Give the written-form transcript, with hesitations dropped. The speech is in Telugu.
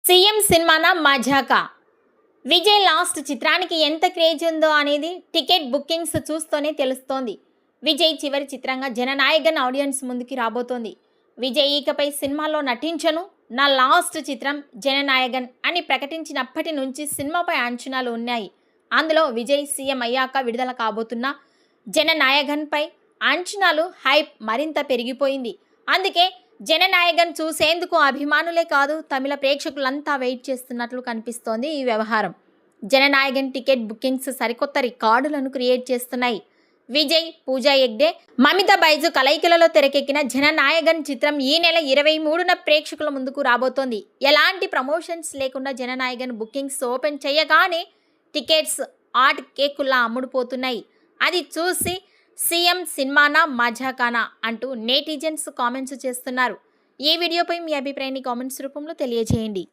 సీఎం సినిమాన మజాకా. విజయ్ లాస్ట్ చిత్రానికి ఎంత క్రేజ్ ఉందో అనేది టికెట్ బుకింగ్స్ చూస్తూనే తెలుస్తోంది. విజయ్ చివరి చిత్రంగా జననాయగన్ ఆడియన్స్ ముందుకి రాబోతోంది. విజయ్ ఇకపై సినిమాలో నటించను, నా లాస్ట్ చిత్రం జననాయగన్ అని ప్రకటించినప్పటి నుంచి సినిమాపై అంచనాలు ఉన్నాయి. అందులో విజయ్ సీఎం అయ్యాక విడుదల కాబోతున్న జననాయగన్పై అంచనాలు హైప్ మరింత పెరిగిపోయింది. అందుకే జననాయగన్ చూసేందుకు అభిమానులే కాదు, తమిళ ప్రేక్షకులంతా వెయిట్ చేస్తున్నట్లు కనిపిస్తోంది ఈ వ్యవహారం. జననాయగన్ టికెట్ బుకింగ్స్ సరికొత్త రికార్డులను క్రియేట్ చేస్తున్నాయి. విజయ్, పూజా హెగ్డే, మమితా బైజు కలయికలలో తెరకెక్కిన జననాయగన్ చిత్రం ఈ నెల 23న ప్రేక్షకుల ముందుకు రాబోతోంది. ఎలాంటి ప్రమోషన్స్ లేకుండా జననాయగన్ బుకింగ్స్ ఓపెన్ చేయగానే టికెట్స్ ఆట్ కేకుల్లా అమ్ముడుపోతున్నాయి. అది చూసి సీఎం సినిమానా మజాకానా అంటూ నెటిజన్స్ కామెంట్స్ చేస్తున్నారు. ఈ వీడియోపై మీ అభిప్రాయాన్ని కామెంట్స్ రూపంలో తెలియజేయండి.